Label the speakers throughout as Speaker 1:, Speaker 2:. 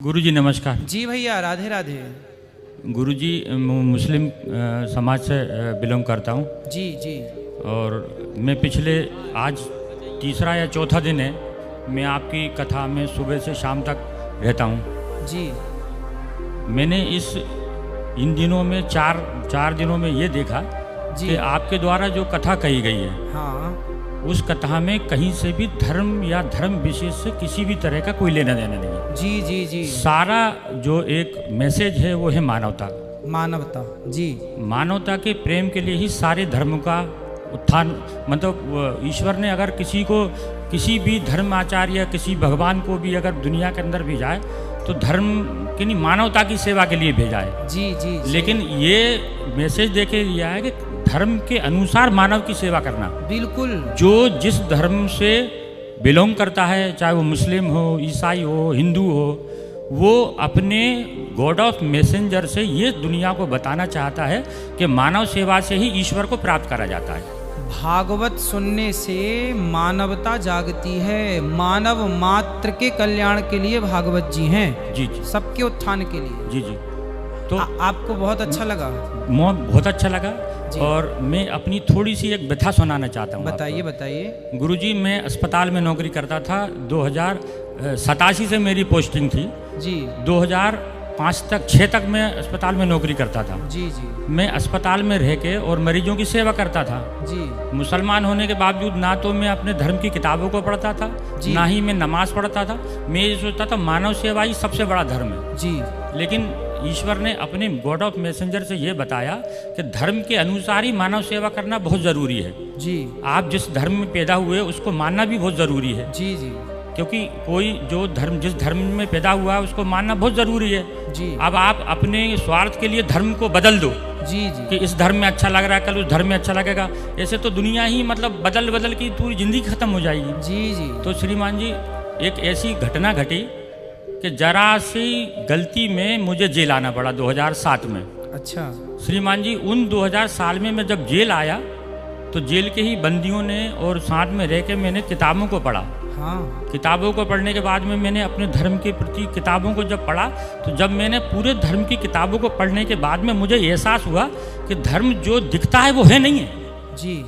Speaker 1: गुरुजी नमस्कार।
Speaker 2: जी भैया, राधे राधे।
Speaker 1: गुरुजी मुस्लिम समाज से बिलोंग करता हूँ।
Speaker 2: जी जी।
Speaker 1: और मैं पिछले आज तीसरा या चौथा दिन है मैं आपकी कथा में सुबह से शाम तक रहता हूँ।
Speaker 2: जी।
Speaker 1: मैंने इन दिनों में चार दिनों में ये देखा कि आपके द्वारा जो कथा कही गई है,
Speaker 2: हाँ,
Speaker 1: उस कथा में कहीं से भी धर्म या धर्म विशेष से किसी भी तरह का कोई लेना देना नहीं है।
Speaker 2: जी जी जी।
Speaker 1: सारा जो एक मैसेज है वो है मानवता।
Speaker 2: मानवता। जी।
Speaker 1: मानवता के प्रेम के लिए ही सारे धर्म का उत्थान, मतलब ईश्वर ने अगर किसी भी धर्म आचार्य या किसी भगवान को भी अगर दुनिया के अंदर भेजा है तो धर्म की नहीं, मानवता की सेवा के लिए भेजा है।
Speaker 2: जी जी।
Speaker 1: लेकिन ये मैसेज देके दिया है कि धर्म के अनुसार मानव की सेवा करना।
Speaker 2: बिल्कुल।
Speaker 1: जो जिस धर्म से बिलोंग करता है, चाहे वो मुस्लिम हो, ईसाई हो, हिंदू हो, वो अपने गॉड ऑफ मैसेंजर से ये दुनिया को बताना चाहता है कि मानव सेवा से ही ईश्वर को प्राप्त करा जाता है।
Speaker 2: भागवत सुनने से मानवता जागती है। मानव मात्र के कल्याण के लिए भागवत जी हैं।
Speaker 1: जी जी।
Speaker 2: सबके उत्थान के लिए।
Speaker 1: जी जी। तो
Speaker 2: आपको बहुत अच्छा लगा?
Speaker 1: बहुत अच्छा लगा। और मैं अपनी थोड़ी सी एक व्यथा सुनाना चाहता हूँ।
Speaker 2: बताइए बताइए।
Speaker 1: गुरुजी, मैं अस्पताल में नौकरी करता था। 2087 से मेरी पोस्टिंग थी। जी। 2005 तक 6 तक मैं अस्पताल में नौकरी करता था।
Speaker 2: जी जी। मैं
Speaker 1: अस्पताल में रह के और मरीजों की सेवा करता था।
Speaker 2: जी।
Speaker 1: मुसलमान होने के बावजूद ना तो मैं अपने धर्म की किताबों को पढ़ता था, ना ही मैं नमाज पढ़ता था। मैं ये सोचता था मानव सेवा ही सबसे बड़ा धर्म है।
Speaker 2: जी।
Speaker 1: लेकिन ईश्वर ने अपने गॉड ऑफ मैसेंजर से ये बताया कि धर्म के अनुसार ही मानव सेवा करना बहुत ज़रूरी है। जी। आप जिस धर्म में पैदा हुए उसको मानना भी बहुत ज़रूरी है। जी जी। क्योंकि कोई जिस धर्म में पैदा हुआ है उसको मानना बहुत ज़रूरी है। जी। अब आप अपने स्वार्थ के लिए धर्म को बदल दो। जी जी। कि इस धर्म में अच्छा लग रहा है, कल उस धर्म में अच्छा लगेगा, ऐसे तो दुनिया ही मतलब बदल की पूरी ज़िंदगी ख़त्म हो जाएगी। जी जी। तो श्रीमान जी, एक ऐसी घटना घटी कि जरा सी गलती में मुझे जेल आना पड़ा 2007 में। अच्छा। श्रीमान जी, उन 2000 साल में मैं जब जेल आया तो जेल के ही बंदियों ने और साथ में रह के मैंने किताबों को पढ़ा। हाँ। किताबों को पढ़ने के बाद में मैंने अपने धर्म के प्रति किताबों को जब पढ़ा तो जब मैंने पूरे धर्म की किताबों को पढ़ने के बाद में मुझे एहसास हुआ कि धर्म जो दिखता है वो है नहीं है। जी।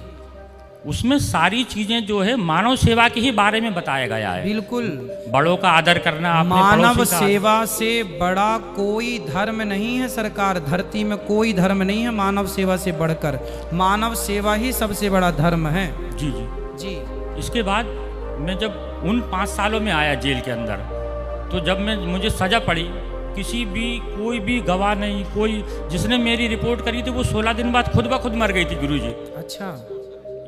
Speaker 1: उसमें सारी चीजें जो है मानव सेवा के ही बारे में बताया गया है। बिल्कुल। बड़ों का आदर करना,
Speaker 2: मानव सेवा से बड़ा कोई धर्म नहीं है सरकार। धरती में कोई धर्म नहीं है मानव सेवा से बढ़कर। मानव सेवा ही सबसे बड़ा धर्म है।
Speaker 1: जी जी जी। इसके बाद मैं जब उन 5 सालों में आया जेल के अंदर, तो जब मुझे सजा पड़ी, कोई भी गवाह नहीं, कोई जिसने मेरी रिपोर्ट करी थी वो 16 दिन बाद खुद ब खुद मर गई थी गुरुजी। अच्छा।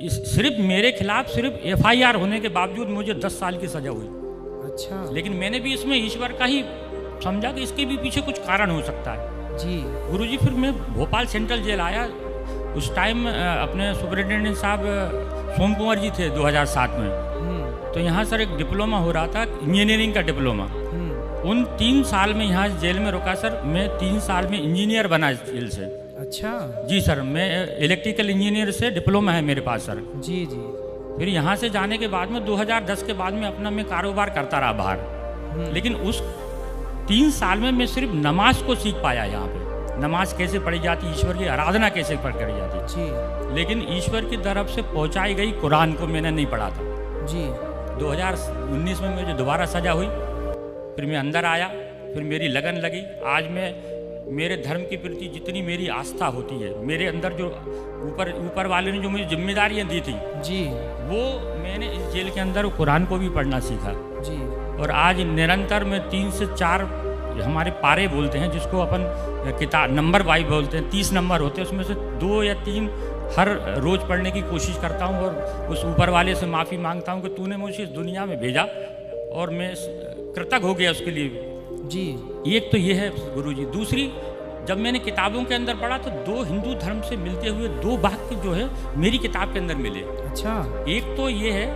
Speaker 1: सिर्फ मेरे खिलाफ सिर्फ FIR होने के बावजूद मुझे 10 साल की सजा हुई। अच्छा। लेकिन मैंने भी इसमें ईश्वर का ही समझा कि इसके भी पीछे कुछ कारण हो सकता है। जी। गुरुजी, फिर मैं भोपाल सेंट्रल जेल आया। उस टाइम अपने सुपरिटेंडेंट साहब सोम कुंवर जी थे 2007 में। तो यहाँ सर एक डिप्लोमा हो रहा था, इंजीनियरिंग का डिप्लोमा। उन 3 साल में यहाँ जेल में रुका सर। मैं 3 साल में इंजीनियर बना जेल से। अच्छा। जी सर, मैं इलेक्ट्रिकल इंजीनियर से डिप्लोमा है मेरे पास सर। जी जी। फिर यहाँ से जाने के बाद में 2010 के बाद में अपना मैं कारोबार करता रहा बाहर। लेकिन उस 3 साल में मैं सिर्फ नमाज को सीख पाया। यहाँ पे नमाज कैसे पढ़ी जाती, ईश्वर की आराधना कैसे करी जाती। जी। लेकिन ईश्वर की तरफ से पहुँचाई गई कुरान को मैंने नहीं पढ़ा था। जी। 2019 में मुझे दोबारा सजा हुई। फिर मैं अंदर आया, फिर मेरी लगन लगी। आज मैं मेरे धर्म के प्रति जितनी मेरी आस्था होती है, मेरे अंदर जो ऊपर वाले ने जो मुझे जिम्मेदारियां दी थी, जी, वो मैंने इस जेल के अंदर कुरान को भी पढ़ना सीखा। जी। और आज निरंतर में 3 से 4 हमारे पारे बोलते हैं, जिसको अपन किताब नंबर वाइज बोलते हैं, 30 नंबर होते हैं, उसमें से 2 या 3 हर रोज़ पढ़ने की कोशिश करता हूँ। और उस ऊपर वाले से माफ़ी मांगता हूँ कि तूने मुझे इस दुनिया में भेजा और मैं कृतज्ञ हो गया उसके लिए। जी। एक तो ये है गुरुजी। दूसरी, जब मैंने किताबों के अंदर पढ़ा तो 2 हिंदू धर्म से मिलते हुए 2 वाक्य जो है मेरी किताब के अंदर मिले। अच्छा। एक तो ये है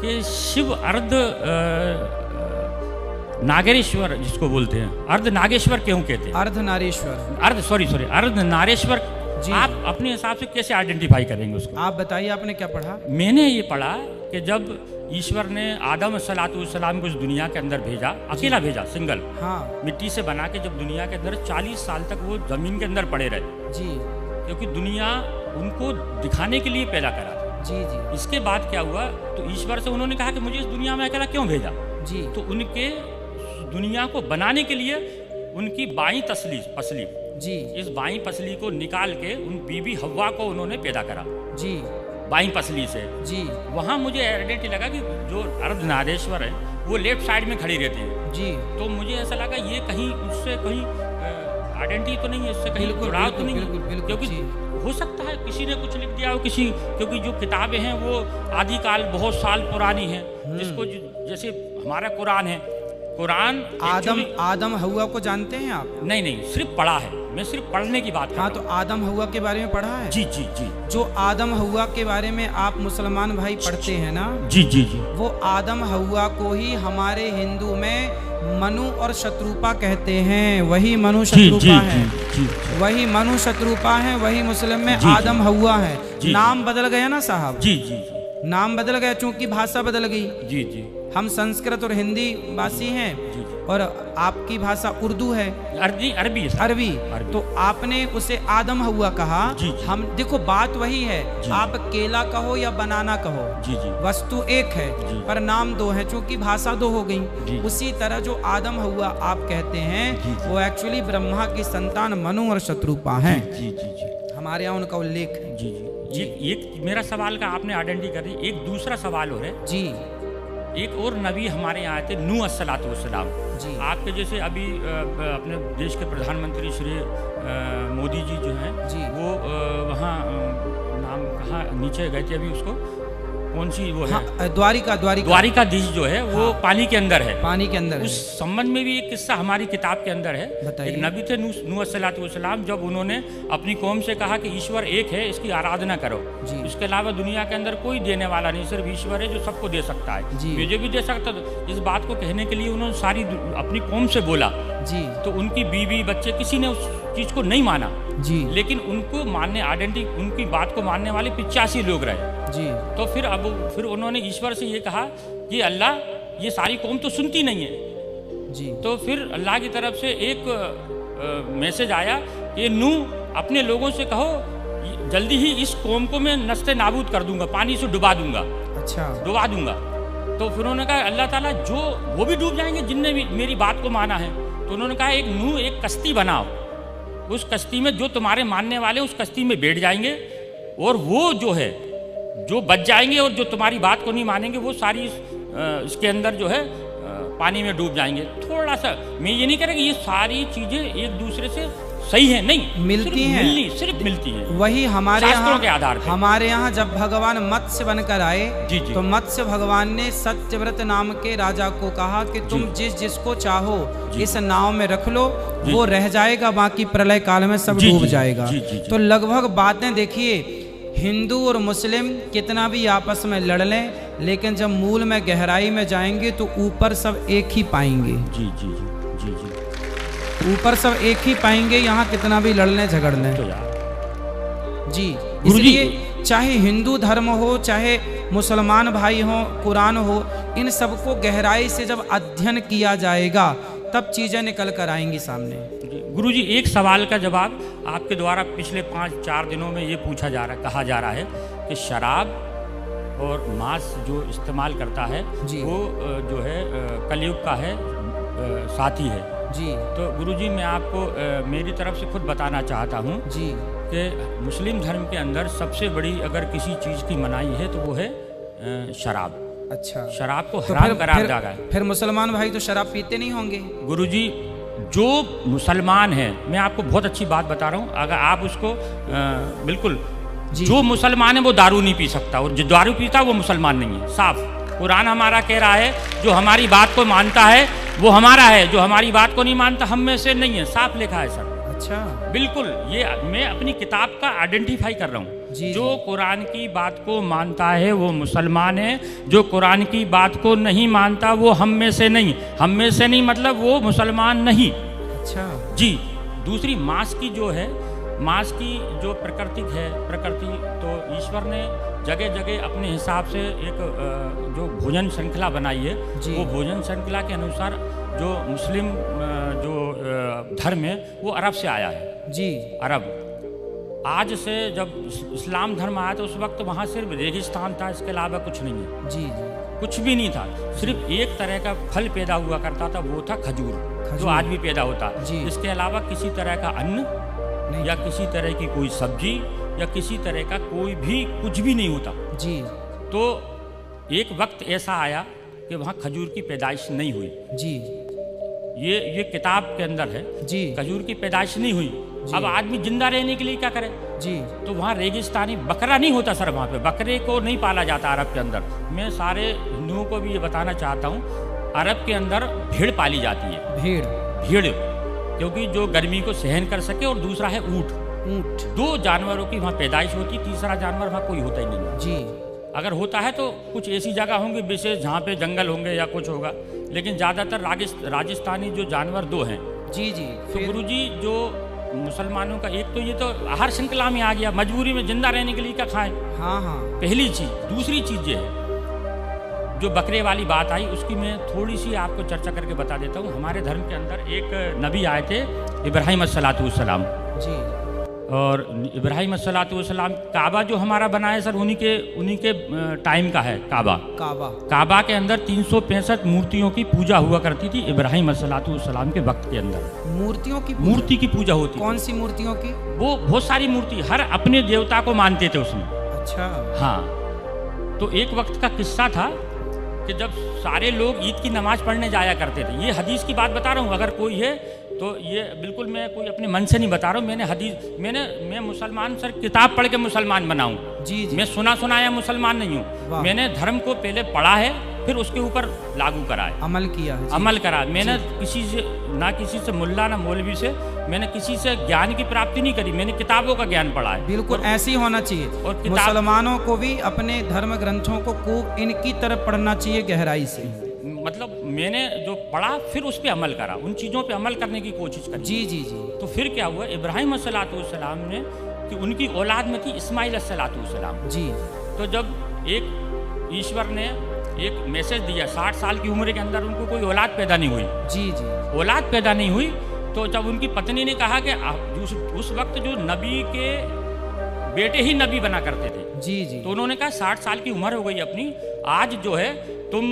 Speaker 1: कि शिव अर्ध नागेश्वर जिसको बोलते हैं, अर्ध नागेश्वर क्यों कहते हैं?
Speaker 2: अर्ध नारेश्वर।
Speaker 1: अर्ध नारेश्वर। आप अपने हिसाब से कैसे आइडेंटिफाई करेंगे उसको?
Speaker 2: आप बताइए, आपने क्या पढ़ा?
Speaker 1: मैंने ये पढ़ा कि जब ईश्वर ने आदम सलाम को इस दुनिया के अंदर भेजा, अकेला भेजा, सिंगल,
Speaker 2: हाँ
Speaker 1: मिट्टी से बना के, जब दुनिया के अंदर 40 साल तक वो जमीन के अंदर पड़े रहे
Speaker 2: जी
Speaker 1: क्योंकि दुनिया उनको दिखाने के लिए पैदा करा था।
Speaker 2: जी जी
Speaker 1: इसके बाद क्या हुआ, तो ईश्वर से उन्होंने कहा कि मुझे इस दुनिया में अकेला क्यों भेजा।
Speaker 2: जी
Speaker 1: तो उनके दुनिया को बनाने के लिए उनकी बाईं पसली,
Speaker 2: जी
Speaker 1: इस बाईं पसली को निकाल के उन बीबी हव्वा को उन्होंने पैदा करा
Speaker 2: जी
Speaker 1: बाईं पसली से।
Speaker 2: जी
Speaker 1: वहाँ मुझे आइडेंटिटी लगा कि जो अर्धनारीश्वर है वो लेफ्ट साइड में खड़ी रहती है।
Speaker 2: जी
Speaker 1: तो मुझे ऐसा लगा ये कहीं उससे कहीं आइडेंटिटी तो नहीं है, इससे कहीं
Speaker 2: बिल्कुल,
Speaker 1: जुड़ाव तो नहीं है।
Speaker 2: बिल्कुल, बिल्कुल,
Speaker 1: क्योंकि
Speaker 2: जी।
Speaker 1: हो सकता है किसी ने कुछ लिख दिया हो, क्योंकि जो किताबें हैं वो आदिकाल बहुत साल पुरानी हैं, जिसको जैसे हमारा कुरान है, कुरान
Speaker 2: आदम हव्वा को जानते हैं आप?
Speaker 1: नहीं, सिर्फ पढ़ा है, मैं सिर्फ पढ़ने की बात कर
Speaker 2: हाँ,
Speaker 1: रहा
Speaker 2: तो आदम हव्वा के बारे में पढ़ा है?
Speaker 1: जी जी जी।
Speaker 2: जो आदम हव्वा के बारे में आप मुसलमान भाई पढ़ते हैं ना,
Speaker 1: जी जी जी,
Speaker 2: वो आदम हव्वा को ही हमारे हिंदू में मनु और शत्रुपा कहते हैं। वही मनु शत्रुपा है, वही मनु शत्रुपा है, वही मुस्लिम में आदम हव्वा है। नाम बदल गया ना साहब?
Speaker 1: जी जी जी,
Speaker 2: नाम बदल गया चूंकि भाषा बदल गई।
Speaker 1: जी जी,
Speaker 2: हम संस्कृत और हिंदी भाषी हैं और आपकी भाषा उर्दू है, अरबी। तो आपने उसे आदम हव्वा कहा।
Speaker 1: जी।
Speaker 2: हम देखो बात वही है, आप केला कहो या बनाना कहो,
Speaker 1: जी जी,
Speaker 2: वस्तु एक है पर नाम दो है, चूंकि भाषा दो हो गई। उसी तरह जो आदम हव्वा आप कहते हैं वो एक्चुअली ब्रह्मा की संतान मनु और शत्रुपा हैं।
Speaker 1: जी जी जी,
Speaker 2: हमारे यहाँ उनका उल्लेख है।
Speaker 1: जी जी। एक मेरा सवाल का आपने आइडेंटिटी कर दी, एक दूसरा सवाल हो रहा है
Speaker 2: जी।
Speaker 1: एक और नबी हमारे यहाँ आए थे, नूह अस्सलातु वस्सलाम
Speaker 2: जी।
Speaker 1: आपके जैसे अभी अपने देश के प्रधानमंत्री श्री मोदी जी जो हैं
Speaker 2: जी।
Speaker 1: वो वहाँ नाम कहाँ नीचे गए थे अभी, उसको कौन सी वो है,
Speaker 2: हाँ, द्वारिकाधीश
Speaker 1: जो है वो पानी के अंदर है।
Speaker 2: पानी के अंदर
Speaker 1: उस संबंध में भी एक किस्सा हमारी किताब के अंदर है।
Speaker 2: बताइए।
Speaker 1: एक नबी थे नूह अस्सलातु वस्सलाम, जब उन्होंने अपनी कौम से कहा कि ईश्वर एक है, इसकी आराधना करो, इसके अलावा दुनिया के अंदर कोई देने वाला नहीं, सिर्फ ईश्वर है जो सबको दे सकता है, मुझे भी दे सकता। तो इस बात को कहने के लिए उन्होंने सारी अपनी कौम से बोला
Speaker 2: जी। तो
Speaker 1: उनकी बीवी बच्चे किसी ने उस चीज को नहीं माना
Speaker 2: जी,
Speaker 1: लेकिन उनको मानने उनकी बात को मानने वाले 85 लोग रहे
Speaker 2: जी।
Speaker 1: तो फिर उन्होंने ईश्वर से ये कहा कि अल्लाह ये सारी कौम तो सुनती नहीं है
Speaker 2: जी।
Speaker 1: तो फिर अल्लाह की तरफ से एक मैसेज आया कि नूह अपने लोगों से कहो जल्दी ही इस कौम को मैं नस्ते नाबूद कर दूंगा, पानी से डुबा दूंगा।
Speaker 2: अच्छा,
Speaker 1: डुबा दूंगा। तो फिर उन्होंने कहा अल्लाह ताला जो वो भी डूब जाएंगे जिनने भी मेरी बात को माना है। तो उन्होंने कहा एक नूह एक कश्ती बनाओ, उस कश्ती में जो तुम्हारे मानने वाले उस कश्ती में बैठ जाएंगे और वो जो है जो बच जाएंगे और जो तुम्हारी बात को नहीं मानेंगे वो सारी इसके अंदर जो है पानी में डूब जाएंगे। थोड़ा सा मैं ये नहीं कह रहा कि ये सारी चीज़ें एक दूसरे से सही है, नहीं
Speaker 2: मिलती हैं,
Speaker 1: सिर्फ मिलती है।
Speaker 2: वही हमारे यहाँ
Speaker 1: के आधार पे।
Speaker 2: हमारे यहाँ जब भगवान मत्स्य बनकर आए
Speaker 1: जी।
Speaker 2: तो मत्स्य भगवान ने सत्यव्रत नाम के राजा को कहा कि तुम जिसको चाहो इस नाव में रख लो, वो रह जाएगा, बाकी प्रलय काल में सब डूब जाएगा। तो लगभग बातें देखिए, हिंदू और मुस्लिम कितना भी आपस में लड़ लें, लेकिन जब मूल में गहराई में जाएंगे तो ऊपर सब एक ही पाएंगे।
Speaker 1: जी जी जी जी,
Speaker 2: ऊपर सब एक ही पाएंगे, यहाँ कितना भी लड़ लें झगड़ लें।
Speaker 1: तो
Speaker 2: जी, इसलिए चाहे हिंदू धर्म हो चाहे मुसलमान भाई हो, कुरान हो, इन सबको गहराई से जब अध्ययन किया जाएगा तब चीज़ें निकल कर आएंगी सामने।
Speaker 1: गुरुजी, एक सवाल का जवाब आपके द्वारा पिछले 5-4 दिनों में ये कहा जा रहा है कि शराब और मांस जो इस्तेमाल करता है वो जो है कलयुग का है साथी है
Speaker 2: जी।
Speaker 1: तो गुरुजी मैं आपको मेरी तरफ से खुद बताना चाहता हूँ
Speaker 2: जी
Speaker 1: कि मुस्लिम धर्म के अंदर सबसे बड़ी अगर किसी चीज़ की मनाही है तो वो है शराब।
Speaker 2: अच्छा,
Speaker 1: शराब को हराम करार दिया गया है।
Speaker 2: फिर मुसलमान भाई तो शराब पीते नहीं होंगे?
Speaker 1: गुरुजी, जो मुसलमान है, मैं आपको बहुत अच्छी बात बता रहा हूँ, अगर आप उसको बिल्कुल जो मुसलमान है वो दारू नहीं पी सकता और जो दारू पीता वो मुसलमान नहीं है। साफ कुरान हमारा कह रहा है जो हमारी बात को मानता है वो हमारा है, जो हमारी बात को नहीं मानता हम में से नहीं है। साफ लिखा है सर।
Speaker 2: अच्छा,
Speaker 1: बिल्कुल, ये मैं अपनी किताब का आइडेंटिफाई कर रहा हूँ। जो कुरान की बात को मानता है वो मुसलमान है, जो कुरान की बात को नहीं मानता वो हम में से नहीं। हम में से नहीं मतलब वो मुसलमान नहीं।
Speaker 2: अच्छा जी।
Speaker 1: दूसरी मांस की जो है मांस की जो प्रकृति है, तो ईश्वर ने जगह जगह अपने हिसाब से एक जो भोजन श्रृंखला बनाई है, वो भोजन श्रृंखला के अनुसार जो मुस्लिम जो धर्म है वो अरब से आया है जी। अरब आज से जब इस्लाम धर्म आया तो उस वक्त वहाँ सिर्फ रेगिस्तान था, इसके अलावा कुछ नहीं है जी। कुछ भी नहीं था, सिर्फ एक तरह का फल पैदा हुआ करता था, वो था खजूर, जो आज भी पैदा होता है। इसके अलावा किसी तरह का अन्न या किसी तरह की कोई सब्जी या किसी तरह का कोई भी कुछ भी नहीं होता जी। तो एक वक्त ऐसा आया कि वहाँ खजूर की पैदाइश नहीं हुई जी। ये किताब के अंदर है जी, खजूर की पैदाइश नहीं हुई। अब आदमी जिंदा रहने के लिए क्या करे जी? तो वहाँ रेगिस्तानी बकरा नहीं होता सर, वहाँ पे बकरे को नहीं पाला जाता अरब के अंदर। मैं सारे हिंदुओं को भी ये बताना चाहता हूँ, अरब के अंदर भेड़ पाली जाती है। भेड़ क्योंकि जो गर्मी को सहन कर सके, और दूसरा है ऊँट। दो जानवरों की वहाँ पैदाइश होती, तीसरा जानवर वहाँ कोई होता ही नहीं जी। अगर होता है तो कुछ ऐसी जगह होंगी विशेष जहाँ पे जंगल होंगे या कुछ होगा, लेकिन ज़्यादातर राजस्थानी जो जानवर दो हैं जी। तो गुरुजी जो मुसलमानों का, एक तो ये तो आहार श्रृंखला में आ गया, मजबूरी में जिंदा रहने के लिए क्या खाएं। हाँ, पहली चीज। दूसरी चीज ये है, जो बकरे वाली बात आई उसकी मैं थोड़ी सी आपको चर्चा करके बता देता हूँ। हमारे धर्म के अंदर एक नबी आए थे, इब्राहिम अस्सलातुस्सलाम जी। और इब्राहिम अस्सलातुस्सलाम, काबा जो हमारा बना है सर उन्हीं के टाइम का है। काबा के अंदर 365 मूर्तियों की पूजा हुआ करती थी इब्राहिम अस्सलातुस्सलाम के वक्त के अंदर। मूर्ति की पूजा होती। कौन सी मूर्तियों की? वो बहुत सारी मूर्ति, हर अपने देवता को मानते थे उसमें। अच्छा हाँ। तो एक वक्त का किस्सा था कि जब सारे लोग ईद की नमाज पढ़ने जाया करते थे। ये हदीस की बात बता रहा हूँ, अगर कोई है तो ये बिल्कुल मैं कोई अपने मन से नहीं बता रहा हूँ। मैं मुसलमान सर, किताब पढ़ के मुसलमान बना हूँ जी। मैं सुनाया मुसलमान नहीं हूँ। मैंने धर्म को पहले पढ़ा है, फिर उसके ऊपर लागू करा है, अमल करा। मैंने किसी से मुल्ला ना मौलवी से मैंने किसी से ज्ञान की प्राप्ति नहीं करी, मैंने किताबों का ज्ञान पढ़ा है। बिल्कुल ऐसे ही होना चाहिए। और मुसलमानों को भी अपने धर्म ग्रंथों को इनकी तरफ पढ़ना चाहिए गहराई से। मतलब मैंने जो पढ़ा फिर उस पर अमल करा, उन चीज़ों पे अमल करने की कोशिश करी जी। तो फिर क्या हुआ, इब्राहिम अस्सलातुस्सलाम ने, कि उनकी औलाद में थी इस्माइल अस्सलातुस्सलाम जी। तो जब एक ईश्वर ने एक मैसेज दिया, 60 साल की उम्र के अंदर उनको कोई औलाद पैदा नहीं हुई जी। औलाद पैदा नहीं हुई, तो जब उनकी पत्नी ने कहा कि उस वक्त जो नबी के बेटे ही नबी बना करते थे जी। तो उन्होंने कहा 60 साल की उम्र हो गई अपनी, आज जो है तुम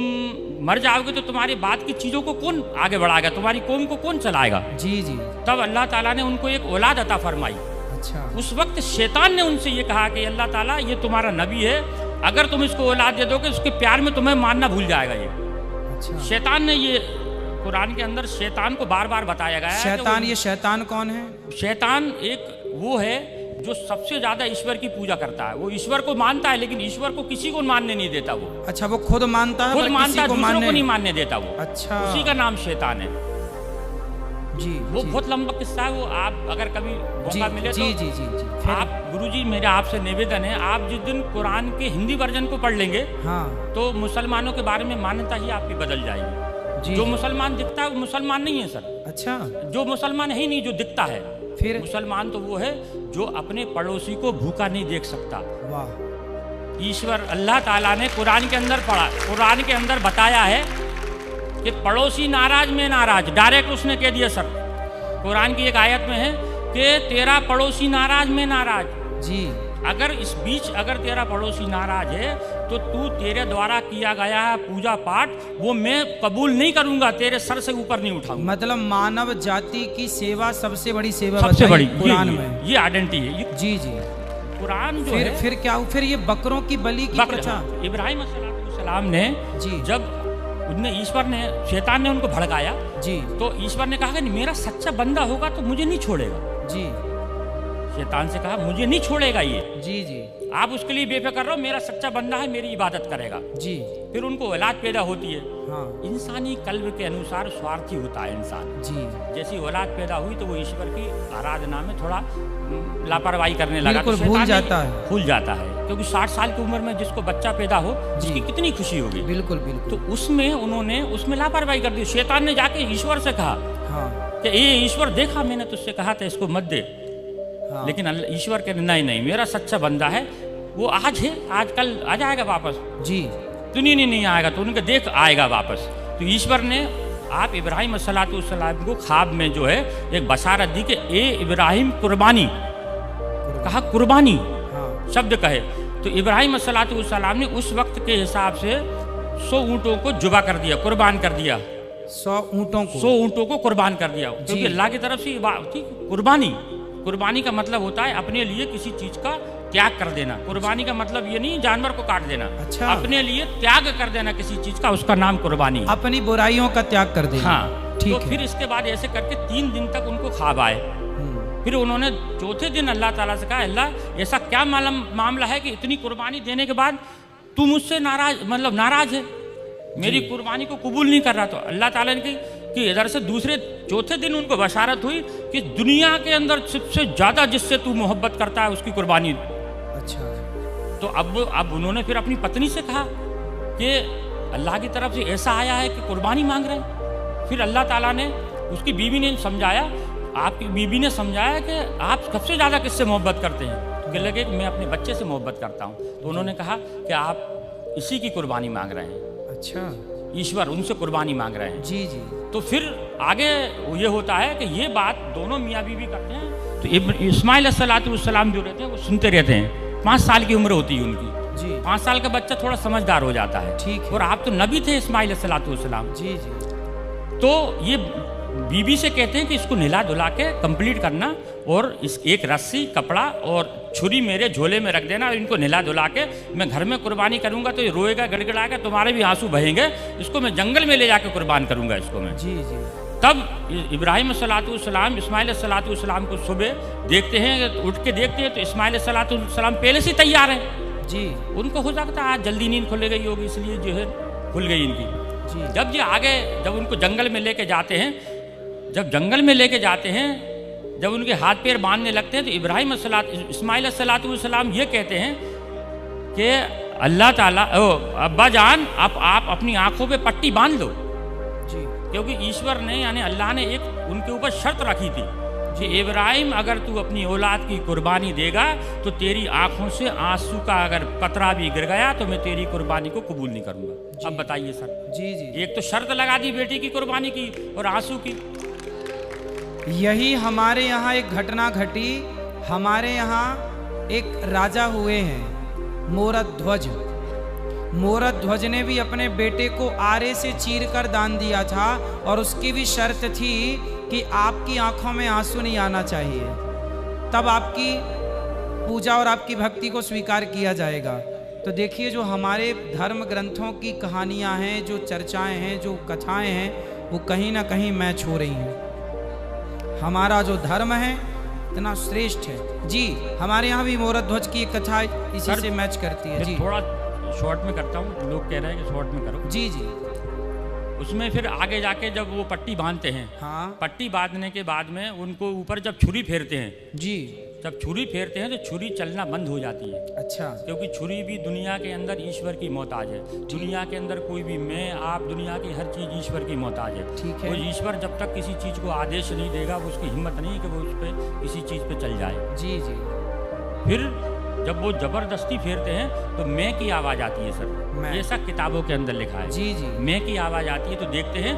Speaker 1: मर जाओगे तो तुम्हारी बात की चीज़ों को कौन आगे बढ़ाएगा, तुम्हारी कौम को कौन चलाएगा जी। तब अल्लाह ताला ने उनको एक औलाद अता फरमाई। अच्छा। उस वक्त शैतान ने उनसे ये कहा कि अल्लाह ताला ये तुम्हारा नबी है, अगर तुम इसको औलाद दे दोगे उसके प्यार में तुम्हें मानना भूल जाएगा ये। अच्छा। शैतान ने ये, कुरान के अंदर शैतान को बार बार बताया गया है। शैतान, ये शैतान कौन है? शैतान एक वो है जो सबसे ज्यादा ईश्वर की पूजा करता है। वो ईश्वर को मानता है लेकिन ईश्वर को किसी को मानने नहीं देता वो। अच्छा, वो खुद मानता है, खुद मानता है, दूसरों को नहीं मानने देता वो। अच्छा, उसी का नाम शैतान है जी। वो बहुत लंबा किस्सा है, वो आप अगर कभी मौका मिले तो आप, गुरुजी मेरा आपसे निवेदन है, आप जिस दिन कुरान के हिंदी वर्जन को पढ़ लेंगे हाँ, तो मुसलमानों के बारे में मान्यता ही आपकी बदल जाएगी। जो मुसलमान दिखता है वो मुसलमान नहीं है सर। अच्छा, जो मुसलमान है ही नहीं, जो दिखता है। फिर मुसलमान तो वो है जो अपने पड़ोसी को भूखा नहीं देख सकता। वाह। ईश्वर अल्लाह ताला ने कुरान के अंदर बताया है कि पड़ोसी नाराज में नाराज, डायरेक्ट उसने कह दिया सर। कुरान की एक आयत में है कि तेरा पड़ोसी नाराज में नाराज जी। अगर इस बीच अगर तेरा पड़ोसी नाराज है तो तू तेरे द्वारा किया गया है पूजा पाठ वो मैं कबूल नहीं करूंगा, तेरे सर से ऊपर नहीं उठाऊंगा। मतलब मानव जाति की सेवा सबसे बड़ी सेवा, सबसे बड़ी कुरान में ये आइडेंटिटी है जी। कुरान जो है फिर क्या, फिर ये बकरों की बलि की प्रथा। इब्राहिम अस्सलाम ने जी, जब उनने ईश्वर ने, शैतान ने उनको भड़काया जी, तो ईश्वर ने कहा कि मेरा सच्चा बंदा होगा तो मुझे नहीं छोड़ेगा जी। शैतान से कहा मुझे नहीं छोड़ेगा ये जी। आप उसके लिए बेफिक्र रहो, मेरा सच्चा बंदा है, मेरी इबादत करेगा जी। फिर उनको औलाद पैदा होती है हाँ। इंसानी कल्ब के अनुसार स्वार्थी होता है इंसान जी। जैसी औलाद पैदा हुई तो वो ईश्वर की आराधना में थोड़ा लापरवाही करने लगा, तो भूल जाता है क्योंकि 60 साल की उम्र में जिसको बच्चा पैदा हो जिसकी कितनी खुशी होगी। बिल्कुल। तो उसमें उन्होंने उसमें लापरवाही कर दी। शैतान ने जाके ईश्वर से कहा कि ये ईश्वर देखा, मैंने तुझसे कहा था इसको मत दे,
Speaker 2: हाँ।
Speaker 1: लेकिन ईश्वर कहते नहीं नहीं, मेरा सच्चा बंदा है, वो आज है, आज कल आ जाएगा वापस।
Speaker 2: जी।
Speaker 1: तो नहीं आएगा, तो उनके देख आएगा वापस। तो ईश्वर ने आप इब्राहिम अलैहिस्सलाम को ख्वाब में जो है एक बशारत दी कि ए इब्राहिम कुर्बानी, कहा कुर्बानी शब्द कहे। तो इब्राहिम अलैहिस्सलाम ने उस वक्त के हिसाब से 100 ऊँटों को जुबा कर दिया, कुर्बान कर दिया।
Speaker 2: 100 ऊँटों को
Speaker 1: कुर्बान कर दिया, क्योंकि अल्लाह की तरफ से बात थी कुर्बानी। कुर्बानी का मतलब होता है अपने लिए किसी चीज का त्याग कर देना। कुर्बानी का मतलब ये नहीं जानवर को काट देना।
Speaker 2: अच्छा।
Speaker 1: अपने लिए त्याग कर देना किसी चीज का, उसका नाम कुर्बानी।
Speaker 2: अपनी बुराइयों का त्याग कर देना।
Speaker 1: हाँ, ठीक। तो फिर इसके बाद ऐसे करके 3 दिन तक उनको ख्वाब आए। फिर उन्होंने चौथे दिन अल्लाह ताला से कहा, अल्लाह ऐसा क्या मामला है कि इतनी कुर्बानी देने के बाद तू मुझसे नाराज है, मेरी कुर्बानी को कबूल नहीं कर रहा। तो अल्लाह ताला ने कि इधर से चौथे दिन उनको बशारत हुई कि दुनिया के अंदर सबसे ज्यादा जिससे तू मोहब्बत करता है उसकी कुर्बानी।
Speaker 2: अच्छा।
Speaker 1: तो अब उन्होंने फिर अपनी पत्नी से कहा कि अल्लाह की तरफ से ऐसा आया है कि कुर्बानी मांग रहे हैं। फिर अल्लाह ताला ने उसकी बीवी ने समझाया, आपकी बीवी ने समझाया कि आप सबसे ज़्यादा किससे मोहब्बत करते हैं। तो कहने लगे कि मैं अपने बच्चे से मोहब्बत करता हूँ। तो उन्होंने कहा कि आप इसी की कुर्बानी मांग रहे हैं।
Speaker 2: अच्छा।
Speaker 1: ईश्वर उनसे कुर्बानी मांग रहे हैं।
Speaker 2: जी जी।
Speaker 1: तो फिर आगे ये होता है कि ये बात दोनों मियाँ बीवी करते हैं। तो इस्माइल अलैहिस्सलाम जो रहते हैं वो सुनते रहते हैं। 5 साल की उम्र होती है उनकी।
Speaker 2: जी।
Speaker 1: 5 साल का बच्चा थोड़ा समझदार हो जाता है।
Speaker 2: ठीक है।
Speaker 1: और आप तो नबी थे इस्माइल अलैहिस्सलाम।
Speaker 2: जी जी।
Speaker 1: तो ये बीबी से कहते हैं कि इसको नहला धुला के कंप्लीट करना, और इस एक रस्सी, कपड़ा और छुरी मेरे झोले में रख देना, और इनको नहला धुला के मैं घर में कुर्बानी करूंगा तो ये रोएगा, गड़गड़ाएगा, तुम्हारे भी आंसू बहेंगे, इसको मैं जंगल में ले जाकर कुर्बान करूंगा इसको मैं।
Speaker 2: जी जी।
Speaker 1: तब इब्राहिम इस्माइल अलैहिस्सलाम को सुबह देखते हैं, उठ के देखते हैं तो इस्माइल अलैहिस्सलाम पहले से तैयार हैं।
Speaker 2: जी।
Speaker 1: उनको हो सकता है आज जल्दी नींद खुल गई होगी, इसलिए जो है खुल गई इनकी।
Speaker 2: जी।
Speaker 1: जब ये आगे जब उनको जंगल में लेके जाते हैं, जब जंगल में लेके जाते हैं, जब उनके हाथ पैर बांधने लगते हैं, तो इस्माइल अलैहिस्सलाम ये कहते हैं कि अल्लाह ताला, अब्बा जान आप अपनी आंखों पे पट्टी बांध लो।
Speaker 2: जी।
Speaker 1: क्योंकि ईश्वर ने यानी अल्लाह ने एक उनके ऊपर शर्त रखी थी कि इब्राहिम अगर तू अपनी औलाद की कुर्बानी देगा तो तेरी आंखों से आंसू का अगर कतरा भी गिर गया तो मैं तेरी कुर्बानी को कबूल नहीं करूंगा। अब बताइए सर।
Speaker 2: जी जी।
Speaker 1: एक तो शर्त लगा दी बेटी की कुर्बानी की और आंसू की।
Speaker 2: यही हमारे यहाँ एक घटना घटी। हमारे यहाँ एक राजा हुए हैं मोरध्वज। मोरध्वज ने भी अपने बेटे को आरे से चीरकर दान दिया था, और उसकी भी शर्त थी कि आपकी आंखों में आंसू नहीं आना चाहिए, तब आपकी पूजा और आपकी भक्ति को स्वीकार किया जाएगा। तो देखिए, जो हमारे धर्म ग्रंथों की कहानियाँ हैं, जो चर्चाएं हैं, जो कथाएं हैं, वो कहीं ना कहीं मैच हो रही हैं। हमारा जो धर्म है इतना श्रेष्ठ है। जी, हमारे यहाँ भी मोरध्वज की एक कथा इसी से मैच करती है। जी,
Speaker 1: थोड़ा शॉर्ट में करता हूँ, लोग कह रहे हैं कि शॉर्ट में करो।
Speaker 2: जी जी।
Speaker 1: उसमें फिर आगे जाके जब वो पट्टी बांधते हैं,
Speaker 2: हाँ,
Speaker 1: पट्टी बांधने के बाद में उनको ऊपर जब छुरी फेरते हैं,
Speaker 2: जी,
Speaker 1: जब छुरी फेरते हैं तो छुरी चलना बंद हो जाती है।
Speaker 2: अच्छा।
Speaker 1: क्योंकि छुरी भी दुनिया के अंदर ईश्वर की मोहताज है। दुनिया के अंदर कोई भी, मैं आप, दुनिया की हर चीज़ ईश्वर की मोहताज है।
Speaker 2: ठीक है।
Speaker 1: वो ईश्वर जब तक किसी चीज़ को आदेश नहीं देगा, वो उसकी हिम्मत नहीं कि वो उस पर किसी चीज़ पे चल जाए।
Speaker 2: जी जी।
Speaker 1: फिर जब वो जबरदस्ती फेरते हैं तो मैं की आवाज़ आती है सर, ये सब किताबों के अंदर लिखा है।
Speaker 2: जी जी।
Speaker 1: मैं की आवाज़ आती है तो देखते हैं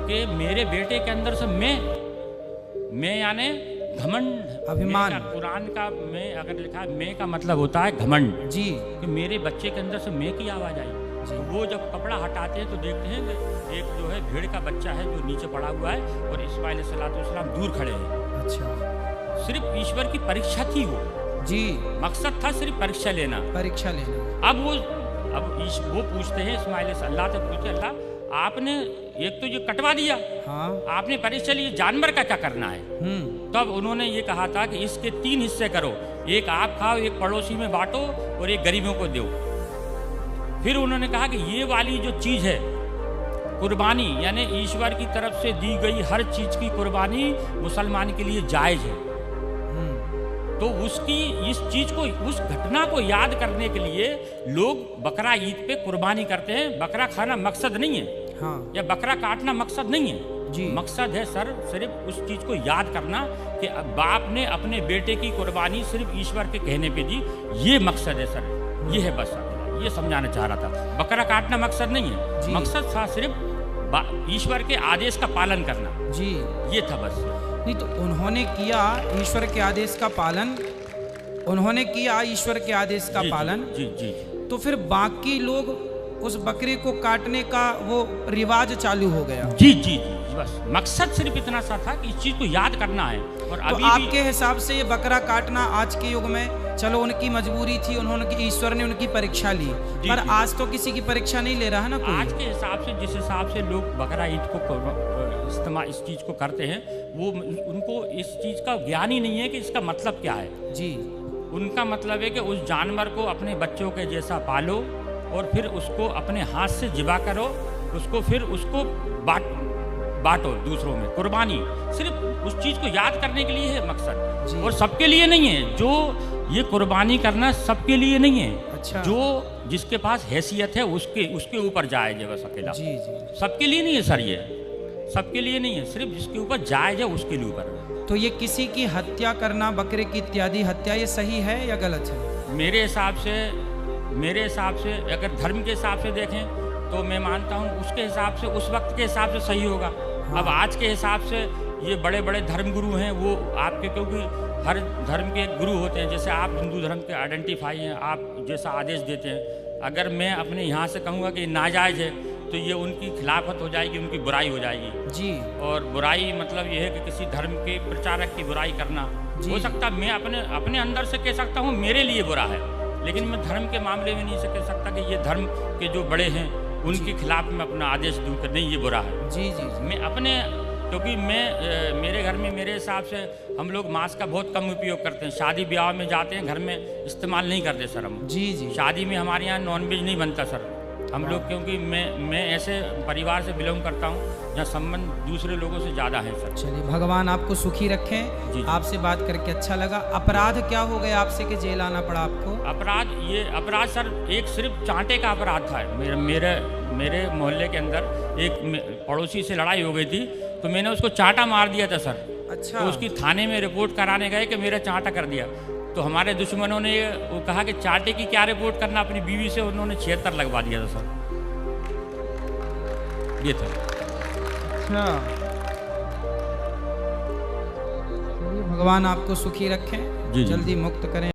Speaker 1: कि मेरे बेटे के अंदर से मैं यानी घमंड,
Speaker 2: अभिमान।
Speaker 1: कुरान का मैं अगर लिखा है, मैं का मतलब होता है घमंड।
Speaker 2: जी।
Speaker 1: कि मेरे बच्चे के अंदर से मैं की आवाज़ आई। तो वो जब कपड़ा हटाते हैं तो देखते हैं कि एक जो है भेड़ का बच्चा है जो नीचे पड़ा हुआ है और इस्माइल अलैहिस्सलाम दूर खड़े हैं।
Speaker 2: अच्छा।
Speaker 1: सिर्फ ईश्वर की परीक्षा थी वो।
Speaker 2: जी,
Speaker 1: मकसद था सिर्फ परीक्षा लेना। अब वो पूछते हैं इस्माइल से, अल्लाह से पूछते, अल्लाह आपने एक तो ये कटवा दिया,
Speaker 2: हाँ,
Speaker 1: आपने परीक्षा ली, जानवर का क्या करना है? तब उन्होंने ये कहा था कि इसके 3 हिस्से करो, एक आप खाओ, एक पड़ोसी में बांटो और एक गरीबों को दो। फिर उन्होंने कहा कि ये वाली जो चीज़ है कुर्बानी, यानी ईश्वर की तरफ से दी गई हर चीज़ की कुर्बानी मुसलमान के लिए जायज़ है। तो उसकी इस चीज़ को, उस घटना को याद करने के लिए लोग बकरा ईद पे कुर्बानी करते हैं। बकरा खाना मकसद नहीं है,
Speaker 2: हाँ,
Speaker 1: या बकरा काटना मकसद नहीं है।
Speaker 2: जी।
Speaker 1: मकसद है सर सिर्फ उस चीज़ को याद करना कि बाप ने अपने बेटे की कुर्बानी सिर्फ ईश्वर के कहने पे दी, ये मकसद है सर, ये है बस सर, ये समझाना चाह रहा था। बकरा काटना मकसद नहीं है, मकसद था सिर्फ ईश्वर के आदेश का पालन करना
Speaker 2: जी,
Speaker 1: ये था बस।
Speaker 2: नहीं तो उन्होंने किया ईश्वर के आदेश का पालन, उन्होंने किया ईश्वर के आदेश का पालन।
Speaker 1: जी जी जी।
Speaker 2: तो फिर बाकी लोग उस बकरे को काटने का वो रिवाज चालू हो गया।
Speaker 1: जी जी जी, बस मकसद सिर्फ इतना सा था कि इस चीज को याद करना है। और
Speaker 2: तो
Speaker 1: अभी
Speaker 2: आपके हिसाब से ये बकरा काटना आज के युग में, चलो उनकी मजबूरी थी, उन्होंने, ईश्वर ने उनकी परीक्षा ली, पर
Speaker 1: जी।
Speaker 2: आज तो किसी की परीक्षा नहीं ले रहा है ना कोई।
Speaker 1: आज के हिसाब से, जिस हिसाब से लोग बकरा ईद को इस्तेमाल इस चीज़ को करते हैं, वो उनको इस चीज़ का ज्ञान ही नहीं है कि इसका मतलब क्या है
Speaker 2: जी।
Speaker 1: उनका मतलब है कि उस जानवर को अपने बच्चों के जैसा पालो और फिर उसको अपने हाथ से ज़िबा करो, उसको फिर उसको बांटो दूसरों में, कुर्बानी सिर्फ उस चीज़ को याद करने के लिए है मकसद, और सबके लिए नहीं है। जो ये कुर्बानी करना सबके लिए नहीं है।
Speaker 2: अच्छा।
Speaker 1: जो जिसके पास हैसियत है उसके ऊपर जायज़ है बस अकेला।
Speaker 2: जी जी।
Speaker 1: सबके लिए नहीं है सर, ये सबके लिए नहीं है, सिर्फ जिसके ऊपर जायज़ है उसके लिए ऊपर।
Speaker 2: तो ये किसी की हत्या करना, बकरे की इत्यादि हत्या, ये सही है या गलत है?
Speaker 1: मेरे हिसाब से अगर धर्म के हिसाब से देखें तो मैं मानता हूँ उसके हिसाब से, उस वक्त के हिसाब से सही होगा।
Speaker 2: हाँ।
Speaker 1: अब आज के हिसाब से ये बड़े बड़े धर्म गुरु हैं, वो आपके, क्योंकि हर धर्म के गुरु होते हैं, जैसे आप हिंदू धर्म के आइडेंटिफाई हैं, आप जैसा आदेश देते हैं। अगर मैं अपने यहाँ से कहूँगा कि नाजायज़ है तो ये उनकी खिलाफत हो जाएगी, उनकी बुराई हो जाएगी
Speaker 2: जी।
Speaker 1: और बुराई मतलब ये है कि किसी धर्म के प्रचारक की बुराई करना। हो सकता मैं अपने अंदर से कह सकता हूँ मेरे लिए बुरा है, लेकिन मैं धर्म के मामले में नहीं से कह सकता कि ये धर्म के जो बड़े हैं उनके खिलाफ में अपना आदेश दूं कि नहीं ये बुरा है।
Speaker 2: जी जी जी।
Speaker 1: मैं अपने, क्योंकि मेरे घर में मेरे हिसाब से हम लोग मांस का बहुत कम उपयोग करते हैं। शादी ब्याह में जाते हैं, घर में इस्तेमाल नहीं करते सर हम।
Speaker 2: जी जी।
Speaker 1: शादी में हमारे यहाँ नॉनवेज नहीं बनता सर हम लोग, क्योंकि मैं ऐसे परिवार से बिलोंग करता हूँ जहाँ संबंध दूसरे लोगों से ज़्यादा है सर।
Speaker 2: चलिए, भगवान आपको सुखी रखें।
Speaker 1: जी।
Speaker 2: आपसे बात करके अच्छा लगा। अपराध क्या हो गया आपसे कि जेल आना पड़ा आपको?
Speaker 1: अपराध सर एक सिर्फ चांटे का अपराध था। मेरे मोहल्ले के अंदर एक पड़ोसी से लड़ाई हो गई थी, तो मैंने उसको चांटा मार दिया था सर।
Speaker 2: अच्छा।
Speaker 1: तो उसकी थाने में रिपोर्ट कराने गए कि मेरा चांटा कर दिया। तो हमारे दुश्मनों ने वो कहा कि चांटे की क्या रिपोर्ट करना, अपनी बीवी से उन्होंने 76 लगवा दिया था सर। ये था।
Speaker 2: अच्छा। चलिए, भगवान आपको सुखी रखें,
Speaker 1: जी।
Speaker 2: जल्दी मुक्त करें।